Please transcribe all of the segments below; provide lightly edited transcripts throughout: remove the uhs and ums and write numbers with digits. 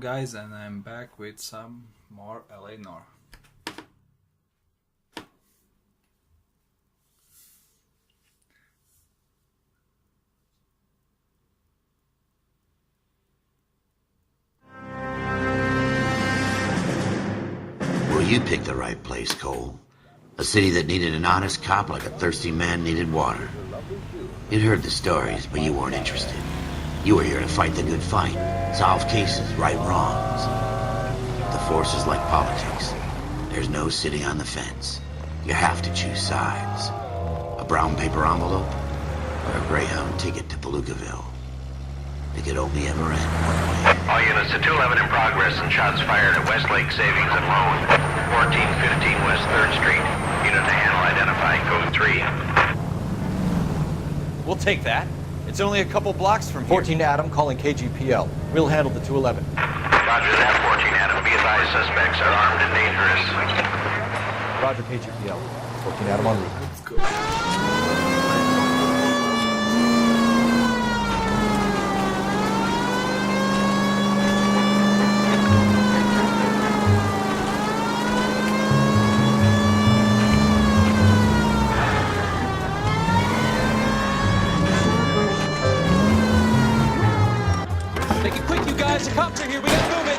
Guys, and I'm back with some more l.a.noire. Well, you picked the right place, Cole. A city that needed an honest cop like a thirsty man needed water. You'd heard the stories, but you weren't interested. You were here to fight the good fight, solve cases, right wrongs. The force is like politics. There's no sitting on the fence. You have to choose sides. A brown paper envelope or a Greyhound ticket to Palookaville. It could only ever end one way. All units to 211 in progress and shots fired at Westlake Savings Loans, 1415 West 3rd Street. Unit to handle identify code 3. We'll take that. It's only a couple blocks from here. 14 Adam calling KGPL. We'll handle the 211. Roger that, 14 Adam. Be advised, suspects are armed and dangerous. Roger, KGPL. 14 Adam on route. Let's go. Make it quick, you guys. The cops are here. We gotta move it.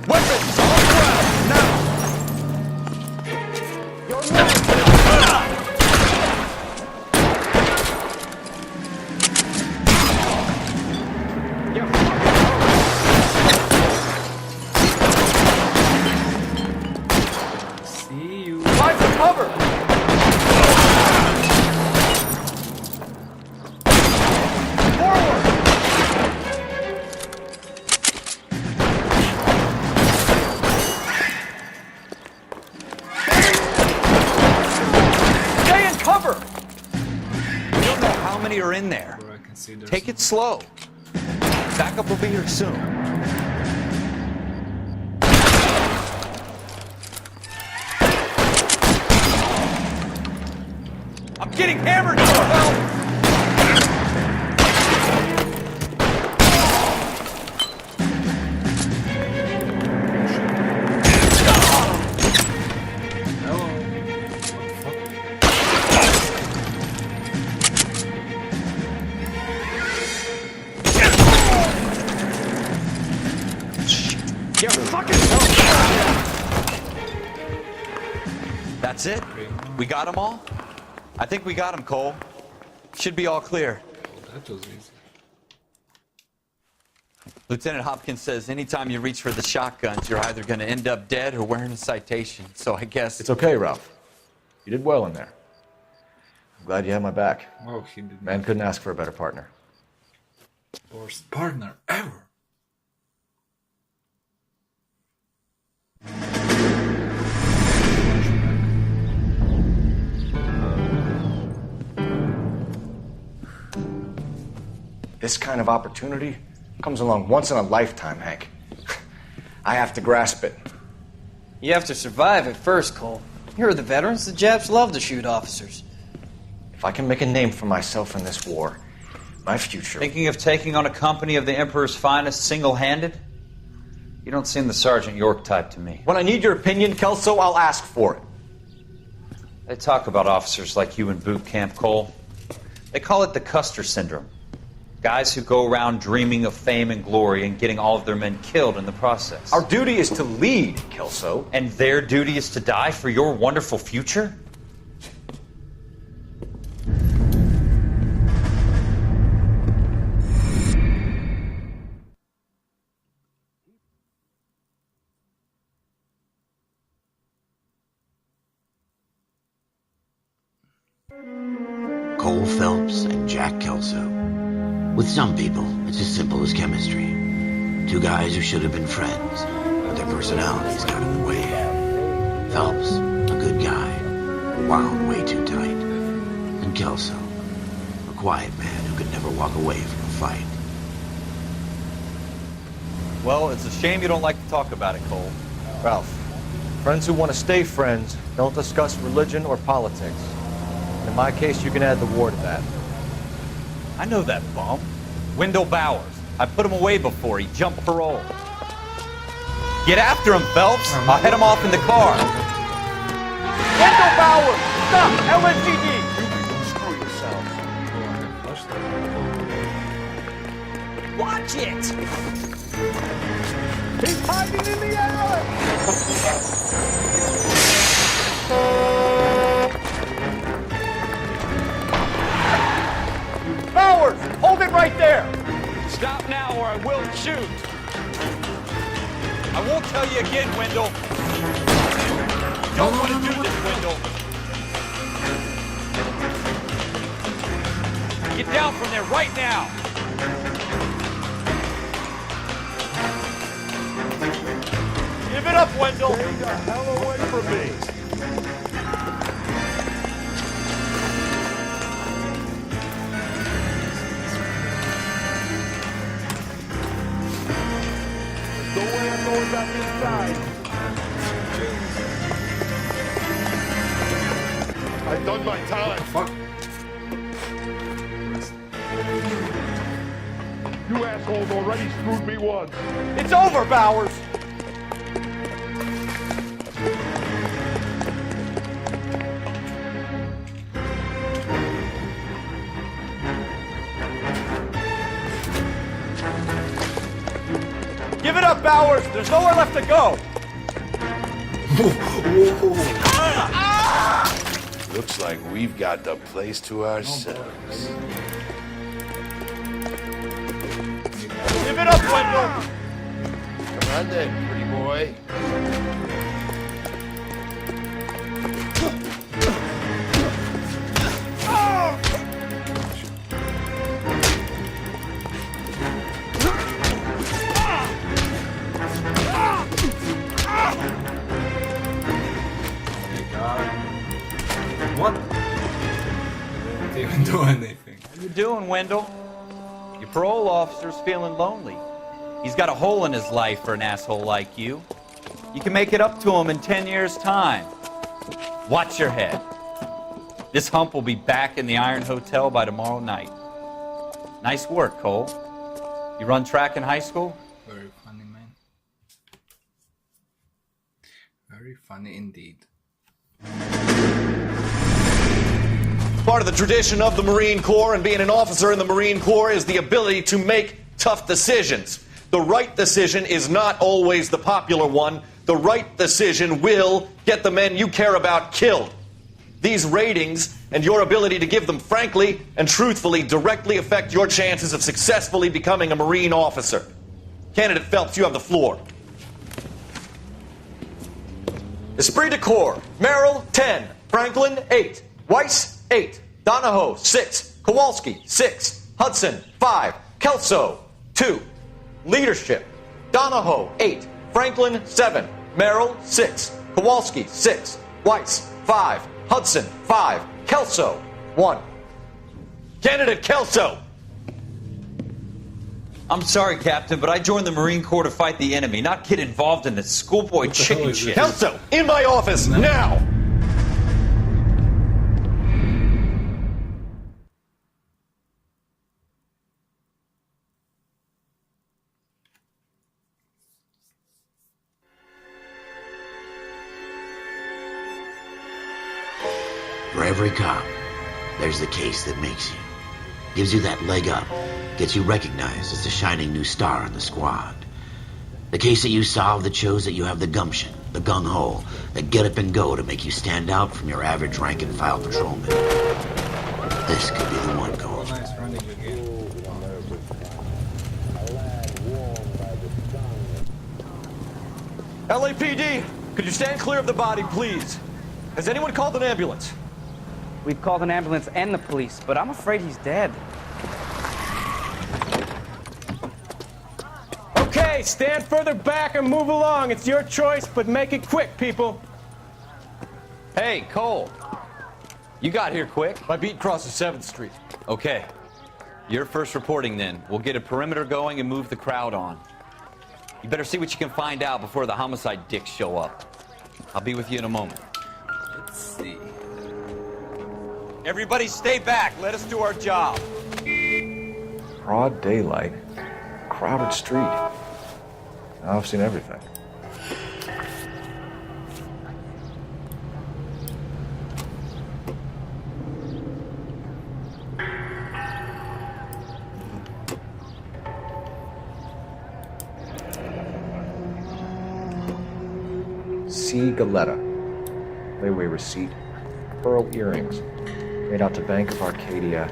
Weapons on the ground now. See you. Find some cover! Forward! Stay in cover! We don't know how many are in there. Where I can see there's Take it slow. Backup will be here soon. I'm getting hammered, Cole Phelps. Hello. What the fuck? You fucking That's it? We got them all? I think we got them, Cole. Should be all clear. That was easy. Lieutenant Hopkins says anytime you reach for the shotguns, you're either going to end up dead or wearing a citation. So I guess... It's okay, Ralph. You did well in there. I'm glad you had my back. Oh, he did Man not. couldn't ask for a better partner. Worst partner ever. This kind of opportunity comes along once in a lifetime, Hank. I have to grasp it. You have to survive it first, Cole. You're the veterans. The Japs love to shoot officers. If I can make a name for myself in this war, my future... Thinking of taking on a company of the Emperor's finest single-handed? You don't seem the Sergeant York type to me. When I need your opinion, Kelso, I'll ask for it. They talk about officers like you in boot camp, Cole. They call it the Custer Syndrome. Guys who go around dreaming of fame and glory and getting all of their men killed in the process. Our duty is to lead, Kelso. And their duty is to die for your wonderful future? Cole Phelps and Jack Kelso. With some people, it's as simple as chemistry. Two guys who should have been friends, but their personalities got in the way. Phelps wound way too tight. And Kelso, a quiet man who could never walk away from a fight. Well, it's a shame you don't like to talk about it, Cole. Ralph, friends who want to stay friends don't discuss religion or politics. And in my case, you can add the war to that. I know that bum. Wendell Bowers. I put him away before he jumped parole. Get after him, Phelps. I'll head him off in the car. Wendell Bowers! Stop! LAPD! You screw yourselves. Watch it! He's hiding in the alley! Bowers! Hold it right there! Stop now or I will shoot. I won't tell you again, Wendell. You don't want to do this, Wendell. Get down from there right now. Give it up, Wendell! Stay the hell away from me! No way I'm going back inside. I've done my time. Fuck. You assholes already screwed me once. It's over, Bowers! Give it up, Bowers! There's nowhere left to go! Looks like we've got the place to ourselves. Give it up, Wendell! Come on then, pretty boy. What? Didn't even do anything. How you doing, Wendell? Your parole officer's feeling lonely. He's got a hole in his life for an asshole like you. You can make it up to him in 10 years' time. Watch your head. This hump will be back in the Iron Hotel by tomorrow night. Nice work, Cole. You run track in high school? Very funny, man. Very funny indeed. Part of the tradition of the Marine Corps and being an officer in the Marine Corps is the ability to make tough decisions. The right decision is not always the popular one. The right decision will get the men you care about killed. These ratings and your ability to give them frankly and truthfully directly affect your chances of successfully becoming a Marine officer. Candidate Phelps, you have the floor. Esprit de Corps, Merrill, 10. Franklin, 8. Weiss, 8. Donahoe, 6. Kowalski, 6. Hudson, 5. Kelso, 2. Leadership, Donahoe, 8. Franklin, 7. Merrill, 6. Kowalski, 6. Weiss, 5. Hudson, 5. Kelso, 1. Candidate Kelso. I'm sorry, Captain, but I joined the Marine Corps to fight the enemy, not get involved in this schoolboy chicken shit. Kelso, in my office, now! For every cop, there's the case that makes you. Gives you that leg up. Gets you recognized as the shining new star in the squad. The case that you solve that shows that you have the gumption, the gung-ho, the get up and go to make you stand out from your average rank-and-file patrolman. This could be the one, Cole. Nice running again. LAPD, could you stand clear of the body, please? Has anyone called an ambulance? We've called an ambulance and the police, but I'm afraid he's dead. Okay, stand further back and move along. It's your choice, but make it quick, people. Hey, Cole. You got here quick. My beat crosses 7th Street. Okay. You're first reporting then. We'll get a perimeter going and move the crowd on. You better see what you can find out before the homicide dicks show up. I'll be with you in a moment. Let's see. Everybody stay back. Let us do our job. Broad daylight. Crowded street. Now I've seen everything. C. Galetta. Layaway receipt. Pearl earrings. Made out to Bank of Arcadia.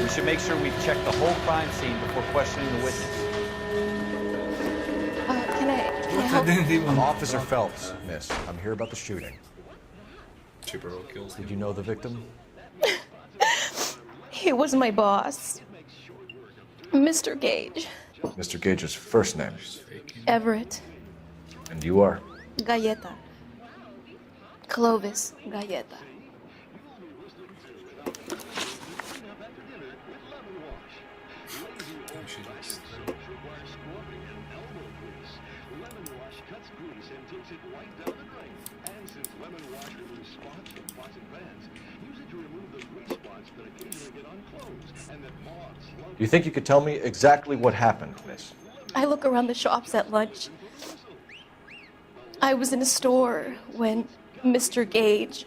We should make sure we've checked the whole crime scene before questioning the witness. Can I I didn't even. I'm Officer Phelps, miss. I'm here about the shooting. Chipper kills him. Did you know the victim? He was my boss, Mr. Gage. Mr. Gage's first name. Everett. And you are? Galleta. Clovis Galleta. You think you could tell me exactly what happened, miss? I look around the shops at lunch. I was in a store when Mr. Gage,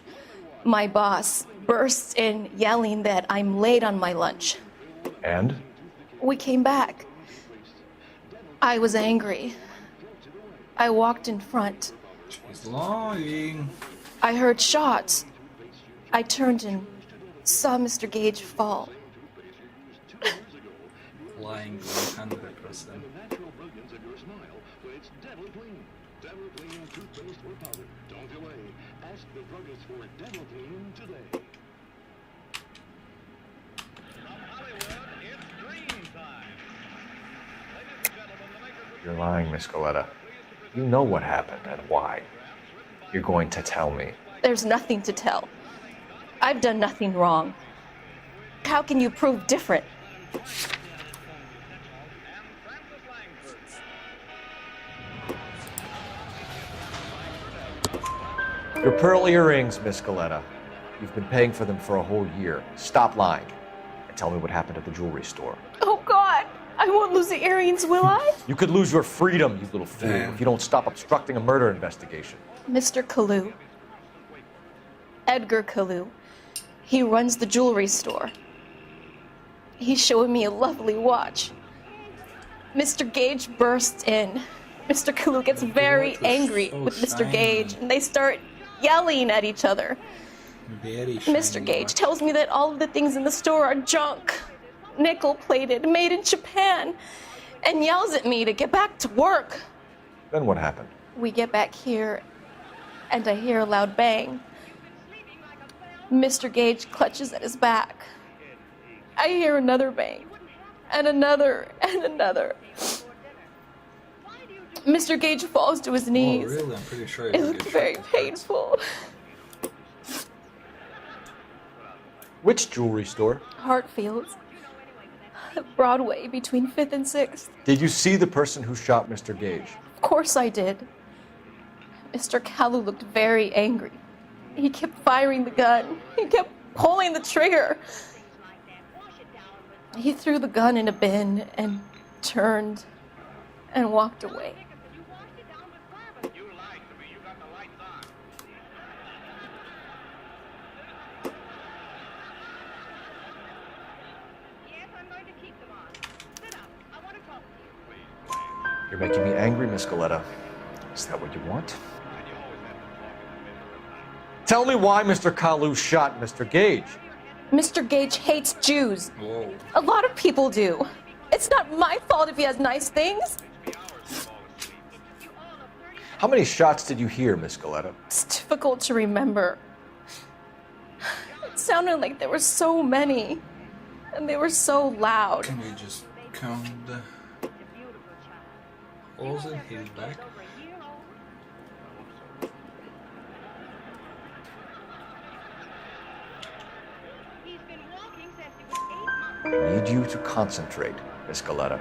my boss, bursts in yelling that I'm late on my lunch. And? We came back. I was angry. I walked in front. She's lying. I heard shots. I turned and saw Mr. Gage fall. Lying 100%. You're lying, Miss Galetta. You know what happened and why. You're going to tell me. There's nothing to tell. I've done nothing wrong. How can you prove different? Your pearl earrings, Miss Galetta. You've been paying for them for a whole year. Stop lying and tell me what happened at the jewelry store. Oh, God! I won't lose the earrings, will I? You could lose your freedom, you little fool, if you don't stop obstructing a murder investigation. Mr. Kalu. Edgar Kalu. He runs the jewelry store. He's showing me a lovely watch. Mr. Gage bursts in. Mr. Kalu gets very angry with Mr. Gage, and they start yelling at each other. Mr. Gage tells me that all of the things in the store are junk, nickel-plated, made in Japan, and yells at me to get back to work. Then what happened? We get back here, and I hear a loud bang. Mr. Gage clutches at his back. I hear another bang, and another, and another. Mr. Gage falls to his knees. Oh, really? I'm pretty sure It looked very painful. Which jewelry store? Hartfield's. Broadway, between 5th and 6th. Did you see the person who shot Mr. Gage? Of course I did. Mr. Kalu looked very angry. He kept firing the gun. He kept pulling the trigger. He threw the gun in a bin and turned and walked away. You're making me angry, Miss Galetta. Is that what you want? Tell me why Mr. Kalu shot Mr. Gage. Mr. Gage hates Jews. Whoa. A lot of people do. It's not my fault if he has nice things. How many shots did you hear, Miss Galetta? It's difficult to remember. It sounded like there were so many, and they were so loud. Can we just count the... Olsen, he's back. I need you to concentrate, Miss Galetta.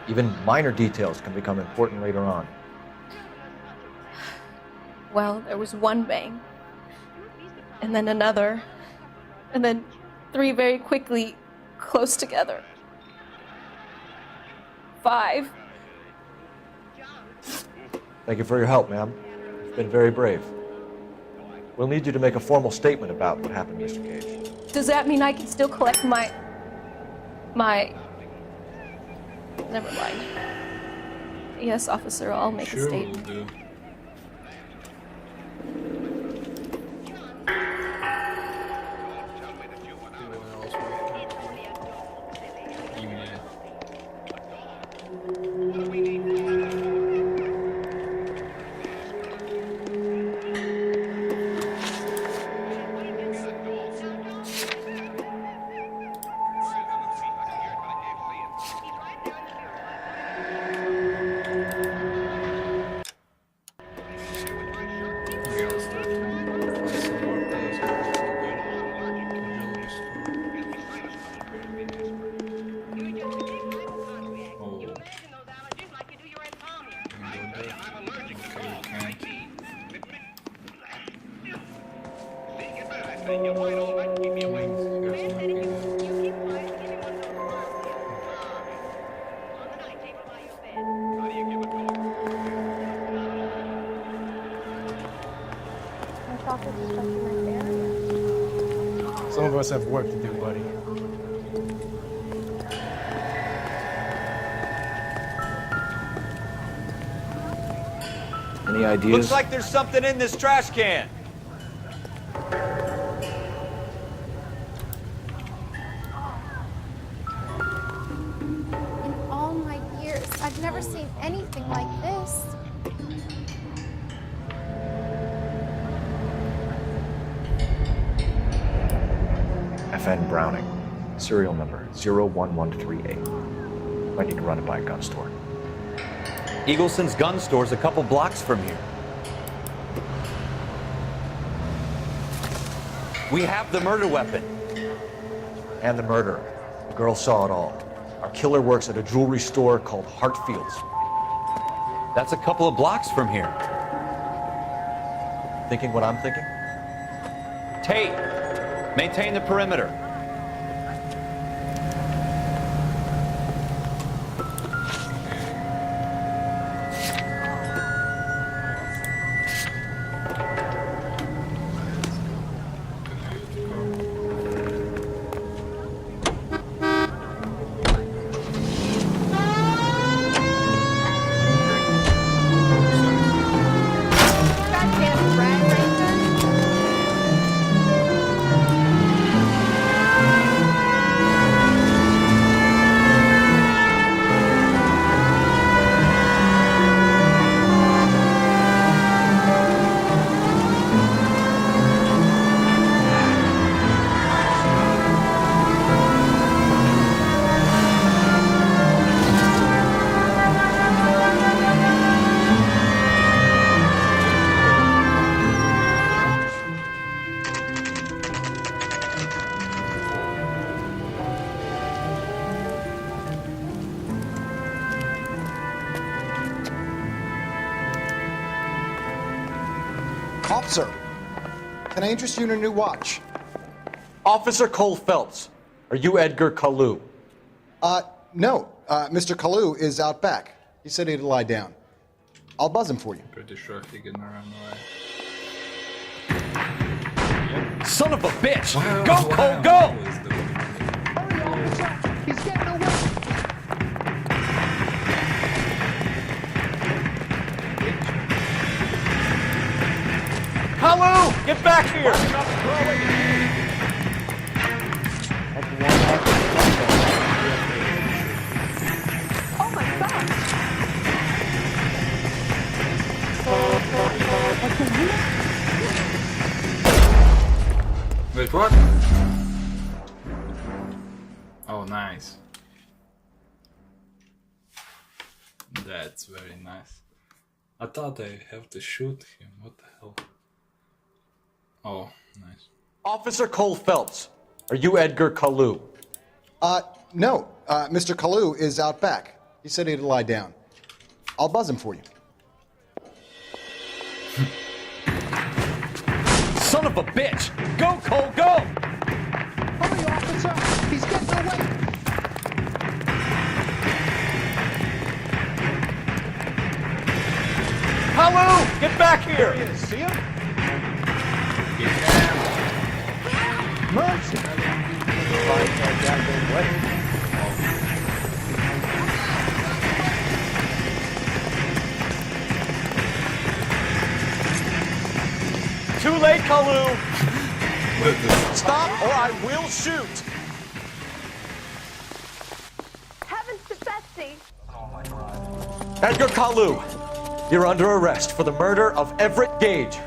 Even minor details can become important later on. Well, there was one bang, and then another, and then 3 very quickly close together. 5. Thank you for your help, ma'am. You've been very brave. We'll need you to make a formal statement about what happened, Mr. Cage. Does that mean I can still collect my... Never mind. Yes, officer, I'll make a statement. Will do. Some of us have work to do, buddy. Any ideas? Looks like there's something in this trash can. In all my years, I've never seen anything like this. FN Browning, serial number 01138. Might need to run it by a gun store. Eagleson's gun store's a couple blocks from here. We have the murder weapon. And the murderer. The girl saw it all. Our killer works at a jewelry store called Hartfield's. That's a couple of blocks from here. Thinking what I'm thinking? Tate, maintain the perimeter. Officer, can I interest you in a new watch? Officer Cole Phelps, are you Edgar Kalu? No. Mr. Kalu is out back. He said he'd lie down. I'll buzz him for you. Pretty sure he can run away. Son of a bitch! Go, Cole, go! He's getting away! Kalu, get back here! Oh my god! Wait, what? Oh, nice. That's very nice. I thought I have to shoot him. What the hell? Oh, nice. Officer Cole Phelps, are you Edgar Kalu? No. Mr. Kalu is out back. He said he'd lie down. I'll buzz him for you. Son of a bitch! Go, Cole, go! Hurry, officer! He's getting away! Kalu, get back here! There he is. See him? Yeah. Mercy! Too late, Kalu! Stop or I will shoot! Heavens to Betsy! Edgar Kalu, you're under arrest for the murder of Everett Gage.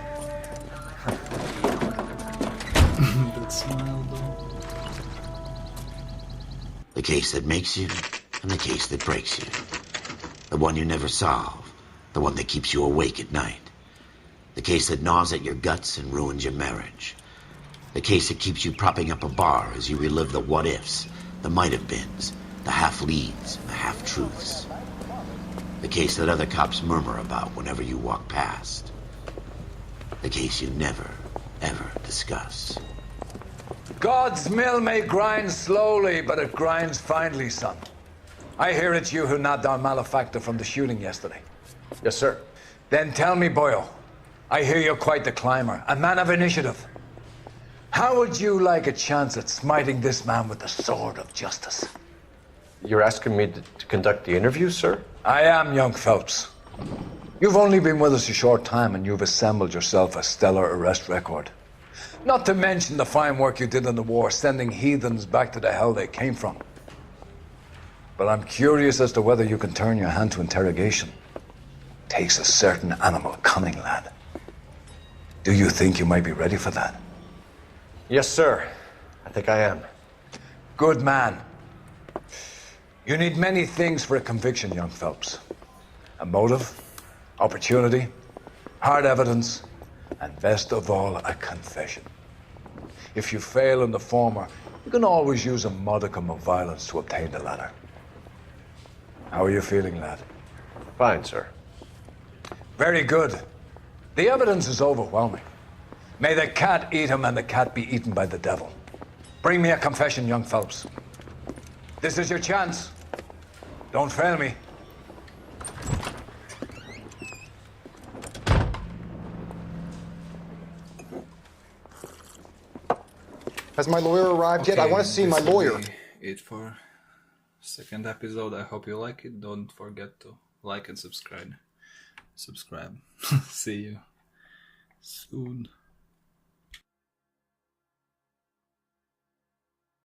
That smile, though. The case that makes you, and the case that breaks you. The one you never solve, the one that keeps you awake at night. The case that gnaws at your guts and ruins your marriage. The case that keeps you propping up a bar as you relive the what-ifs, the might-have-beens, the half-leads, and the half-truths. The case that other cops murmur about whenever you walk past. The case you never, ever discuss. God's mill may grind slowly, but it grinds finely, son. I hear it's you who nabbed our malefactor from the shooting yesterday. Yes, sir. Then tell me, Boyle, I hear you're quite the climber, a man of initiative. How would you like a chance at smiting this man with the sword of justice? You're asking me to conduct the interview, sir? I am, young Phelps. You've only been with us a short time and you've assembled yourself a stellar arrest record. Not to mention the fine work you did in the war, sending heathens back to the hell they came from. But I'm curious as to whether you can turn your hand to interrogation. Takes a certain animal cunning, lad. Do you think you might be ready for that? Yes, sir. I think I am. Good man. You need many things for a conviction, young Phelps. A motive, opportunity, hard evidence, and best of all, a confession. If you fail in the former, you can always use a modicum of violence to obtain the latter. How are you feeling, lad? Fine, sir. Very good. The evidence is overwhelming. May the cat eat him and the cat be eaten by the devil. Bring me a confession, young Phelps. This is your chance. Don't fail me. Has my lawyer arrived yet? I want to see my lawyer. It for second episode. I hope you like it. Don't forget to like and subscribe. See you soon.